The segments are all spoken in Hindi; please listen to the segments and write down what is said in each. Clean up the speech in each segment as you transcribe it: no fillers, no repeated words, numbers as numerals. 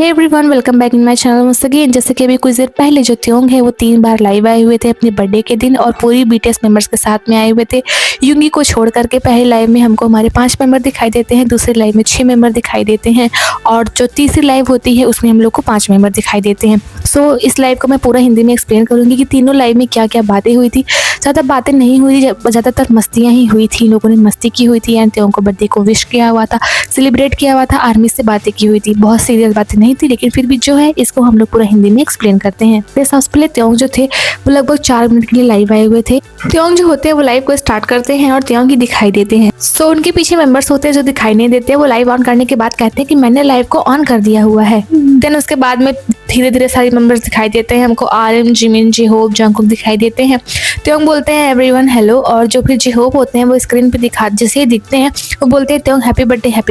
Hey everyone, welcome back in my channel once again. जैसे कि अभी कुछ देर पहले जो त्योंग है वो 3 बार लाइव आए हुए थे अपने बर्थडे के दिन और पूरी बीटीएस मेंबर्स के साथ में आए हुए थे। युंगी को छोड़ करके पहले लाइव में हमको हमारे 5 मेंबर दिखाई देते हैं, दूसरे लाइव में 6 मेंबर दिखाई देते हैं और जो तीसरी लाइव होती है उसमें हम लोग को 5 मेंबर दिखाई देते हैं। सो इस लाइव को मैं पूरा हिंदी में एक्सप्लेन करूँगी कि तीनों लाइव में क्या क्या बातें हुई थी। ज़्यादा बातें नहीं हुई थी, ज़्यादातर मस्तियाँ ही हुई थी। लोगों ने मस्ती की हुई थी एंड त्योंग को बर्थडे को विश किया हुआ था, सेलिब्रेट किया हुआ था, आर्मी से बातें की हुई थी। बहुत सीरियस बातें नहीं थी, लेकिन फिर भी जो है इसको हम लोग पूरा हिंदी में एक्सप्लेन करते हैं। सबसे पहले त्योंग जो थे वो लगभग 4 मिनट के लिए लाइव आए हुए थे। त्योंग जो होते हैं वो लाइव को स्टार्ट करते हैं और त्योंग ही दिखाई देते हैं। सो उनके पीछे मेंबर्स होते हैं जो दिखाई नहीं देते। वो लाइव ऑन करने के बाद कहते हैं कि मैंने लाइव को ऑन कर दिया हुआ है। देन उसके बाद में धीरे धीरे सारे मेंबर्स दिखाई देते हैं हमको। RM, जिमिन, जे-होप, जंगकुक दिखाई देते हैं। त्योंग बोलते हैं एवरीवन हेलो, और जो फिर जे-होप होते हैं वो स्क्रीन पे जैसे ही दिखते हैं वो बोलते हैं त्योंग हैप्पी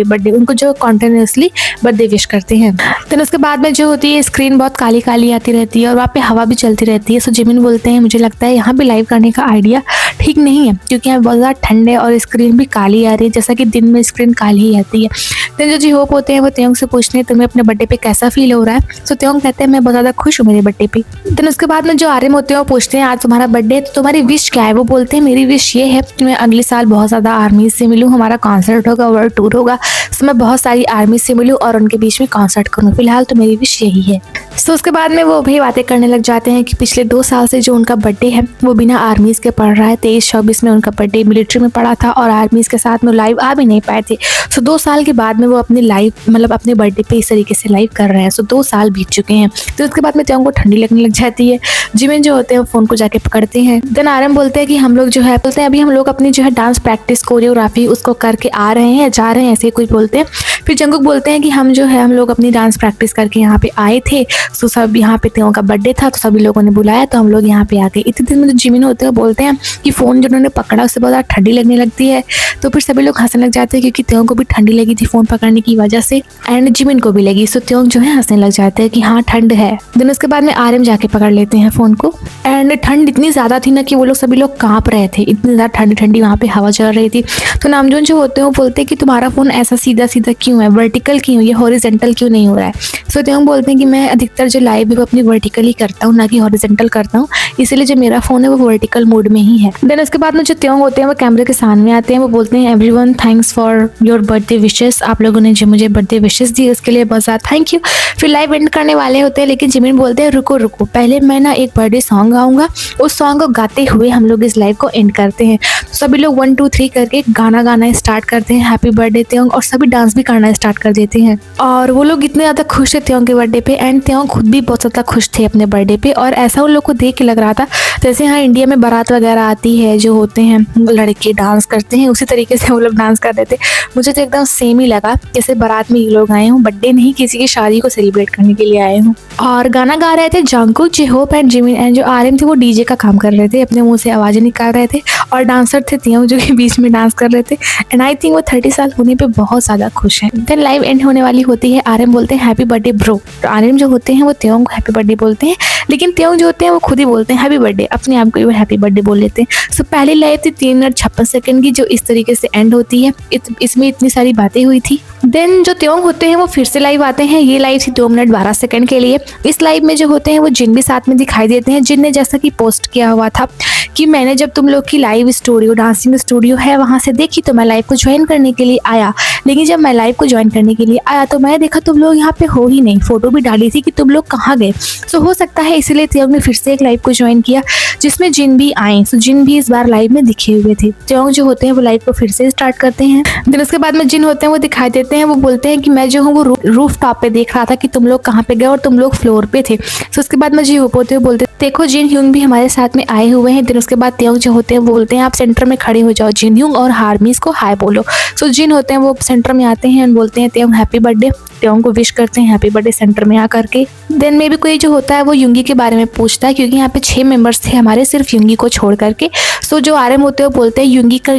बर्थडे। उनको जो कॉन्टिन्यूसली बर्थडे विश करते हैं। देन उसके बाद में जो होती है स्क्रीन बहुत काली काली आती रहती है और वहाँ पे हवा भी चलती रहती है। सो जिमिन बोलते हैं मुझे लगता है यहाँ पे लाइव करने का आइडिया ठीक नहीं है, क्योंकि यहाँ बहुत ज़्यादा ठंड है और स्क्रीन भी काली आ रही है, जैसा कि दिन में स्क्रीन काली ही आती है। देन जो जे-होप होते हैं वो त्योंग से पूछते हैं तुम्हें अपने बर्थडे पे कैसा फील हो रहा है। सो त्योंग कहते हैं मैं बहुत ज़्यादा खुश हूँ मेरे बर्थडे पे। देन उसके बाद में जो RM होते हैं वो पूछते हैं आज तुम्हारा बर्थडे है तो तुम्हारी विश क्या है। वो बोलते हैं मेरी विश ये है कि मैं अगले साल बहुत ज़्यादा आर्मी से मिलूँ, हमारा कॉन्सर्ट होगा, वर्ल्ड टूर होगा। सो मैं बहुत सारी आर्मी से मिलूँ और उनके बीच में कॉन्सर्ट करूँ। फिलहाल तो मेरी विश यही है। सो उसके बाद में वो भी बातें करने लग जाते हैं कि पिछले 2 साल से जो उनका बर्थडे है वो बिना आर्मीज़ के पड़ रहा है। 23-24 में उनका बर्थडे मिलिट्री में पड़ा था और आर्मीज़ के साथ में लाइव आ भी नहीं पाए थे। सो 2 साल के बाद में वो अपने लाइव अपने बर्थडे पे इस तरीके से लाइव कर रहे हैं। सो 2 साल बीत चुके हैं। तो उसके बाद में त्योंग को ठंडी लगने लग जाती है। जिमिन जो होते हैं वो फ़ोन को जाके पकड़ते हैं। देन RM बोलते हैं कि हम लोग जो है बोलते हैं अभी हम लोग अपनी जो है डांस प्रैक्टिस कोरियोग्राफी उसको करके आ रहे हैं, जा रहे हैं, ऐसे कोई बोलते हैं। फिर जंगकुक बोलते हैं कि हम लोग अपनी डांस प्रैक्टिस करके यहाँ पे आए थे। सो सब यहाँ पे त्योंग का बर्थडे था तो सभी लोगों ने बुलाया तो हम लोग यहाँ पे आ गए। इतने दिन में जो जिमिन होते हैं बोलते हैं कि फ़ोन जो उन्होंने पकड़ा उससे बहुत ज़्यादा ठंडी लगने लगती है। तो फिर सभी लोग हंसने लग जाते हैं क्योंकि त्योंग को भी ठंडी लगी थी फ़ोन पकड़ने की वजह से एंड जिमिन को भी लगी। सो त्योंग जो है हंसने लग जाते हैं कि हाँ ठंड है। देन उसके बाद में RM जाके पकड़ लेते हैं फ़ोन को एंड ठंड इतनी ज़्यादा थी ना कि वो लोग सभी लोग काँप रहे थे। इतनी ज़्यादा ठंडी ठंडी वहाँ पे हवा चल रही थी। तो नामजोन जो होते हैं वो बोलते हैं कि तुम्हारा फ़ोन ऐसा सीधा सीधा क्यों है, वर्टिकल क्यों, ये हॉरिजेंटल क्यों नहीं हो रहा है। सो त्योंग बोलते हैं कि मैं अधिकतर जो लाइव है वो अपनी वर्टिकली करता हूँ ना कि हॉरिजेंटल करता हूँ, इसलिए जो मेरा फ़ोन है वो वर्टिकल मोड में ही है। देन उसके बाद में जो त्योंग होते हैं वो कैमरे के सामने आते हैं। वो बोलते हैं everyone thanks for your birthday wishes, आप लोगों ने जो मुझे बर्थडे विशेस दी उसके लिए बहुत ज़्यादा थैंक यू। फिर लाइव एंड करने वाले होते हैं लेकिन जिमिन बोलते हैं रुको रुको, पहले मैं ना एक बर्थडे सॉन्ग गाऊंगा, उस सॉन्ग को गाते हुए हम लोग इस लाइव को एंड करते हैं। तो सभी लोग 1 2 3 करके गाना स्टार्ट करते हैं हैप्पी बर्थडे त्योंग, और सभी डांस भी करना स्टार्ट कर देते हैं। और वो लोग इतने ज़्यादा खुश थे त्योंग के बर्थडे पे एंड त्योंग खुद भी बहुत ज़्यादा खुश थे अपने बर्थडे पे। और ऐसा उन लोग को देख के लग रहा था जैसे यहाँ इंडिया में बारात वगैरह आती है, जो होते हैं लड़के डांस करते हैं, उसी तरीके से वो लोग डांस कर रहे थे। मुझे तो एकदम सेम ही लगा जैसे बारात में ये लोग आए हों, बर्थडे नहीं किसी की शादी को सेलिब्रेट करने के लिए आए हों। और गाना गा रहे थे Jungkook, J-Hope and Jimin and जो RM थे वो DJ का काम कर रहे थे, अपने मुंह से आवाज़ें निकाल रहे थे। और डांसर थे त्योंग जो कि बीच में डांस कर रहे थे एंड आई थिंक वो 30 साल होने पे बहुत ज़्यादा खुश हैं। देन लाइव एंड होने वाली होती है। RM बोलते हैं हैप्पी बर्थडे ब्रो। तो RM जो होते हैं वो त्योंग को हैप्पी बर्थडे बोलते हैं, लेकिन त्योंग जो होते हैं वो खुद ही बोलते हैं हैप्पी बर्थडे, अपने आप को वो हैप्पी बर्थडे बोल लेते हैं। सो पहली लाइव थी 3 मिनट 56 सेकंड की, जो इस तरीके से एंड होती है। इसमें इतनी सारी बातें हुई थी। देन जो त्योंग होते हैं वो फिर से लाइव आते हैं। ये लाइव थी 2 मिनट 12 सेकंड के लिए। इस लाइव में जो होते हैं वो जिन भी साथ में दिखाई देते हैं। जिन ने जैसा कि पोस्ट किया हुआ था कि मैंने जब तुम लोग की लाइव स्टूडियो डांसिंग स्टूडियो है वहाँ से देखी तो मैं लाइव को ज्वाइन करने के लिए आया, लेकिन जब मैं लाइव को ज्वाइन करने के लिए आया तो मैंने देखा तुम लोग यहाँ पे हो ही नहीं। फोटो भी डाली थी कि तुम लोग कहाँ गए। सो हो सकता है इसीलिए त्योंग ने फिर से एक लाइव को ज्वाइन किया जिसमें जिन भी आए। सो जिन भी इस बार लाइव में दिखे हुए थे। त्योंग जो होते हैं वो लाइव को फिर से स्टार्ट करते हैं। देन उसके बाद में जिन होते हैं वो दिखाई देते हैं। वो बोलते हैं कि मैं जो हूँ वो रूफ टॉप पे देख रहा था कि तुम लोग कहाँ पे गए और तुम लोग फ्लोर पे थे। सो उसके बाद में जे-होप होते हैं बोलते देखो जिन ह्यूंग भी हमारे साथ में आए हुए हैं। देन उसके बाद त्योंग जो होते हैं वो बोलते हैं आप सेंटर में खड़े हो जाओ जिन ह्यूंग और आर्मीज को हाय बोलो। सो जिन होते हैं वो सेंटर में आते हैं और बोलते हैं त्योंग हैप्पी बर्थडे, त्योंग को विश करते हैं हैप्पी बर्थडे सेंटर में आकर के। देन में भी कोई जो होता है वो युंगी के बारे में पूछता है क्योंकि यहाँ पे 6 मेंबर्स थे हमारे सिर्फ युंगी को छोड़ करके। सो जो RM होते हैं वो बोलते हैं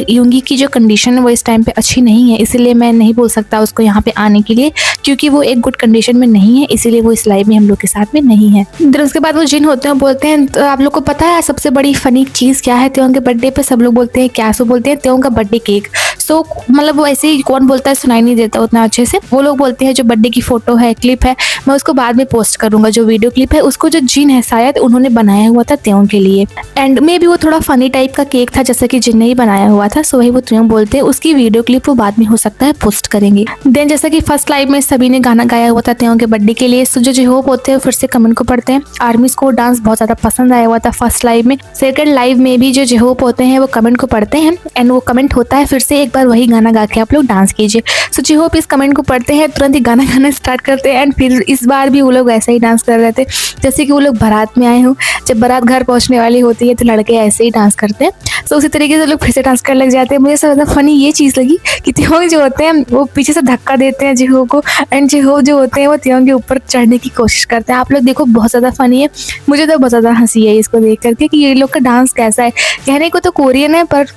युंगी की जो कंडीशन है वो इस टाइम पे अच्छी नहीं है, इसीलिए मैं नहीं बोल सकता उसको यहाँ पे आने के लिए क्योंकि वो एक गुड कंडीशन में नहीं है, इसीलिए वो इस लाइव में हम लोग के साथ में नहीं है। देन उसके बाद वो जिन होते हैं बोलते हैं तो आप लोग को पता है सबसे बड़ी फनी चीज़ क्या है त्योंग के बर्थडे पे। सब लोग बोलते हैं क्या। सो बोलते हैं त्योंग का बर्थडे केक। तो मतलब वो ऐसे ही कौन बोलता है, सुनाई नहीं देता उतना अच्छे से। वो लोग बोलते हैं जो बर्थडे की फोटो है, क्लिप है, मैं उसको बाद में पोस्ट करूंगा। जो वीडियो क्लिप है उसको जो जिन है शायद उन्होंने बनाया हुआ था त्यों के लिए, एंड में भी वो थोड़ा फनी टाइप का केक था जैसा कि जिन ने ही बनाया हुआ था, सो वही वो त्यों बोलते हैं। उसकी वीडियो क्लिप वो बाद में हो सकता है पोस्ट करेंगे। देन जैसा कि फर्स्ट लाइव में सभी ने गाना गाया हुआ था त्यों के बर्थडे के लिए, सो जो जेहोप होते हैं फिर से कमेंट को पढ़ते हैं। आर्मीज को डांस बहुत ज्यादा पसंद आया हुआ था फर्स्ट लाइव में। सेकंड लाइव में भी जो जेहोप होते हैं वो कमेंट को पढ़ते हैं एंड वो कमेंट होता है फिर से एक बार वही गाना गा के आप लोग डांस कीजिए। सो जेहोप इस कमेंट को पढ़ते हैं, तुरंत ही गाना गाना स्टार्ट करते हैं एंड फिर इस बार भी वो लोग ऐसा ही डांस कर रहे थे जैसे कि वो लोग बारात में आए हों। जब बारात घर पहुंचने वाली होती है तो लड़के ऐसे ही डांस करते हैं, सो उसी तरीके से लोग फिर से डांस करने लग जाते हैं। मुझे सबसे ज़्यादा फनी ये चीज़ लगी कि त्यों जो होते हैं वो पीछे से धक्का देते हैं जेहो को, एंड जेहो जो होते हैं वो त्यों के ऊपर चढ़ने की कोशिश करते हैं। आप लोग देखो बहुत ज़्यादा फनी है, मुझे तो बहुत ज़्यादा हंसी है इसको देख करके कि ये लोग का डांस कैसा है। कहने को तो कोरियन है पर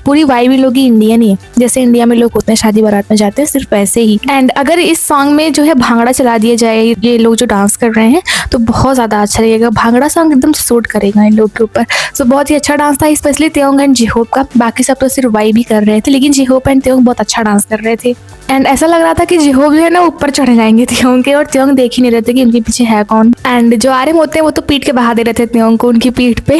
पूरी वाइब इन लोग की इंडियन ही है, जैसे इंडिया में लोग होते हैं शादी बारात में जाते हैं सिर्फ वैसे ही। एंड अगर इस सॉन्ग में जो है भांगड़ा चला दिया जाए ये लोग जो डांस कर रहे हैं तो बहुत ज़्यादा अच्छा लगेगा। भांगड़ा सॉन्ग एकदम सूट करेगा इन लोग के ऊपर। सो बहुत ही अच्छा डांस था स्पेशली त्योंग एंड जेहोप का। बाकी सब तो सिर्फ वाइब ही कर रहे थे लेकिन जेहोप एंड त्योंग बहुत अच्छा डांस कर रहे थे एंड ऐसा लग रहा था कि जेहोप जो है ना ऊपर चढ़ जाएंगे त्योंग के, और त्योंग देख ही नहीं रहे थे कि उनके पीछे है कौन। एंड जो आर्यन होते हैं वो तो पीट के बहा दे रहे थे त्योंग को उनकी पीठ पे।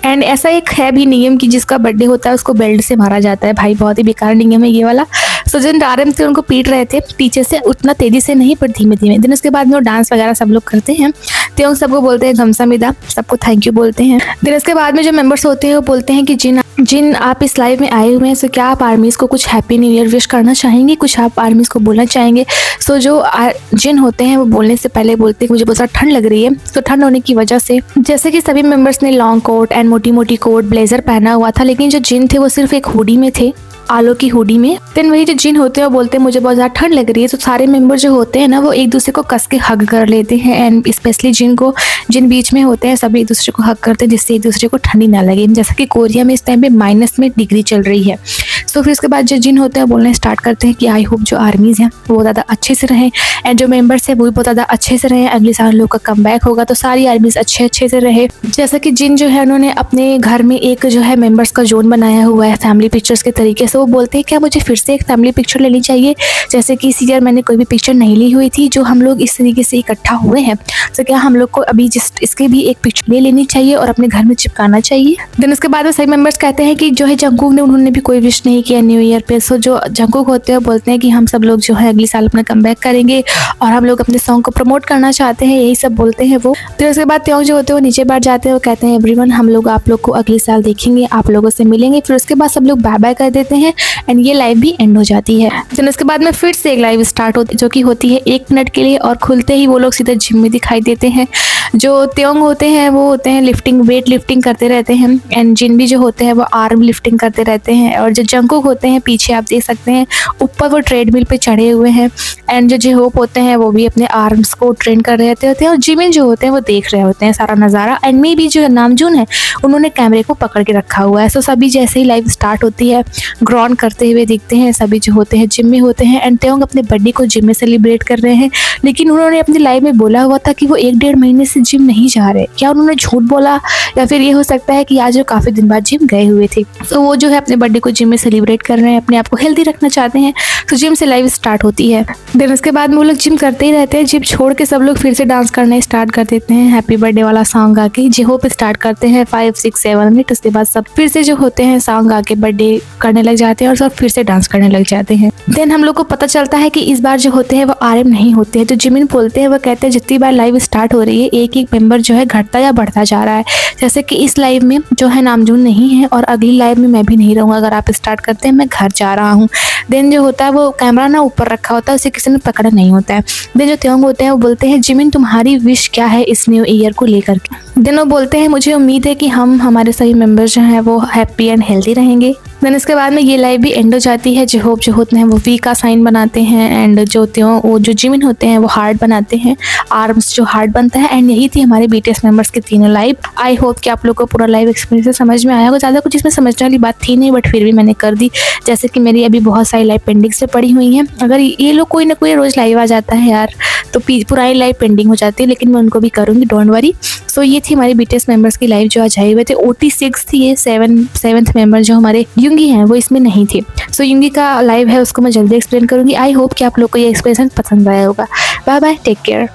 एंड ऐसा एक है भी नियम कि जिसका बर्थडे होता है उसको बेल्ट से मारा जाता है। भाई बहुत ही बेकार नियम है ये वाला। सो जो आर्यन थे उनको पीट रहे थे पीछे से, उतना तेजी से नहीं पर धीमे धीमे। दिन उसके बाद में वो डांस वगैरह सब लोग करते हैं। त्योंग सबको बोलते हैं घमसामिदा, सबको थैंक यू बोलते हैं। दिन उसके बाद में जो मेंबर्स होते हैं वो बोलते हैं कि जिन आप इस लाइव में आए हुए हैं, सो क्या आप आर्मीज को कुछ हैप्पी न्यू ईयर विश करना चाहेंगे, कुछ आप आर्मीज को बोलना चाहेंगे। सो जो जिन होते हैं वो बोलने से पहले बोलते हैं कि मुझे बहुत ज़्यादा ठंड लग रही है। तो ठंड होने की वजह से जैसे कि सभी मेंबर्स ने लॉन्ग कोट एंड मोटी मोटी कोट ब्लेजर पहना हुआ था, लेकिन जो जिन थे वो सिर्फ एक हुडी में थे, आलो की हुडी में। फिर वही जो जिन होते हैं वो बोलते हैं मुझे बहुत ज़्यादा ठंड लग रही है। तो सारे मेंबर जो होते हैं ना वो एक दूसरे को कस के हग कर लेते हैं एंड स्पेशली जिन बीच में होते हैं सभी एक दूसरे को हग करते हैं जिससे एक दूसरे को ठंडी ना लगे। जैसा कि कोरिया में इस टाइम पे माइनस में डिग्री चल रही है। सो फिर उसके बाद जो जिन होते हैं बोलने स्टार्ट करते हैं कि आई होप जो आर्मीज़ हैं वो ज़्यादा अच्छे से रहें एंड जो मेंबर्स हैं वो भी बहुत ज़्यादा अच्छे से रहें। अगले साल लोग का कमबैक होगा तो सारी आर्मीज़ अच्छे से रहे। जैसा कि जिन जो है उन्होंने अपने घर में एक जो है मेंबर्स का जोन बनाया हुआ है फैमिली पिक्चर्स के तरीके से। वो बोलते हैं क्या मुझे फिर से एक फैमिली पिक्चर लेनी चाहिए, जैसे कि इस ईयर मैंने कोई भी पिक्चर नहीं ली हुई थी जो हम लोग इस तरीके से इकट्ठा हुए हैं। तो क्या हम लोग को अभी इसकी भी एक पिक्चर ले लेनी चाहिए और अपने घर में चिपकाना चाहिए। देन उसके बाद में सभी मेंबर्स कहते हैं कि जो है जंगकुक ने उन्होंने भी कोई विश नहीं किया न्यू ईयर पे। सो जो जंगकुक होते हैं बोलते हैं कि हम सब लोग जो है अगले साल अपना कमबैक करेंगे और हम लोग अपने सॉन्ग को प्रमोट करना चाहते हैं, यही सब बोलते हैं वो। फिर उसके बाद त्योंग जो होते हैं वो नीचे बैठ जाते हैं, वो कहते हैं एवरीवन हम लोग आप लोग को अगले साल देखेंगे, आप लोगों से मिलेंगे। फिर उसके बाद सब लोग बाय बाय कर देते हैं एंड ये लाइव भी एंड हो जाती है। फिर उसके बाद में फिर से एक लाइव स्टार्ट होती है जो कि होती है 1 मिनट के लिए, और खुलते ही वो लोग सीधे जिम में दिखाई देते हैं। जो त्योंग होते हैं वो होते हैं वेट लिफ्टिंग करते रहते हैं एंड जिन भी जो होते हैं वो आर्म लिफ्टिंग करते रहते हैं। और जो जंगकुक होते हैं पीछे आप देख सकते हैं ऊपर वो ट्रेडमिल पे चढ़े हुए हैं एंड जो जेहोप होते हैं वो भी अपने आर्म्स को ट्रेन कर रहे होते हैं और जिमिन जो होते हैं वो देख रहे होते हैं सारा नज़ारा। एंड मे भी जो नामजून है उन्होंने कैमरे को पकड़ के रखा हुआ है। सो सभी जैसे ही लाइव स्टार्ट होती है ग्रॉन करते हुए दिखते हैं, सभी जो होते हैं जिम में होते हैं एंड त्योंग अपने बर्थडे को जिम में सेलिब्रेट कर रहे हैं। लेकिन उन्होंने अपनी लाइव में बोला हुआ था कि वो 1-1.5 महीने से जिम नहीं जा रहे। क्या उन्होंने झूठ बोला या फिर ये हो सकता है कि आज वो काफ़ी दिन बाद जिम गए हुए थे। तो वो जो है अपने बर्थडे को जिम में सेलिब्रेट कर रहे हैं, अपने आप को हेल्दी रखना चाहते हैं। तो जिम से लाइव स्टार्ट होती है। देन उसके बाद में वो लोग जिम करते ही रहते हैं। जिम छोड़ के सब लोग फिर से डांस करना स्टार्ट कर देते हैं हैप्पी बर्थडे वाला सॉन्ग गा के। जेहोप स्टार्ट करते हैं 5-6-7 मिनट। उसके बाद सब फिर से जो होते हैं सॉन्ग गा के बर्थडे करने लग जाते हैं और सब फिर से डांस करने लग जाते हैं। देन हम लोग को पता चलता है कि इस बार जो होते हैं वो आरएम नहीं होते हैं। जो जिमिन बोलते हैं वो कहते हैं जितनी बार लाइव स्टार्ट हो रही है एक एक मेंबर जो है घटता या बढ़ता जा रहा है। जैसे कि इस लाइव में जो है नामजून नहीं है और अगली लाइव में मैं भी नहीं रहूँगा। अगर आप स्टार्ट करते हैं मैं घर जा रहा हूँ। देन जो होता है वो कैमरा ना ऊपर रखा होता है, उसे किसी ने पकड़ा नहीं होता है। देन जो त्योंग होते हैं वो बोलते हैं जिमिन तुम्हारी विश क्या है इस न्यू ईयर को लेकर के। देन वो बोलते हैं मुझे उम्मीद है कि हम हमारे सभी मेंबर्स जो हैं वो हैप्पी एंड हेल्दी रहेंगे। देन इसके बाद में ये लाइव भी एंड हो जाती है। जेहोप जो होते हैं वो वी का साइन बनाते हैं एंड जो जिमिन होते हैं वो हार्ट बनाते हैं, आर्म्स जो हार्ट बनता है। एंड यही थी हमारे बीटीएस मेंबर्स के तीनों लाइव। आई होप कि आप लोग को पूरा लाइव एक्सपीरियंस समझ में आया होगा। ज़्यादा कुछ इसमें समझने वाली बात थी नहीं बट फिर भी मैंने कर दी। जैसे कि मेरी अभी बहुत सारी लाइव पेंडिंग से पड़ी हुई हैं। अगर ये लोग कोई ना कोई रोज़ लाइव आ जाता है यार तो पुरानी लाइव पेंडिंग हो जाती है, लेकिन मैं उनको भी करूँगी, डोंट वरी। सो ये थी हमारी बीटीएस मेंबर्स की लाइव जो आज आए हुए थे। OT6 थी ये, सेवंथ मेंबर जो हमारे युंगी हैं वो इसमें नहीं थी। सो युंगी का लाइव है उसको मैं जल्दी एक्सप्लेन करूंगी। आई होप कि आप लोग को ये एक्सप्लेनेशन पसंद आया होगा। Bye bye, take care.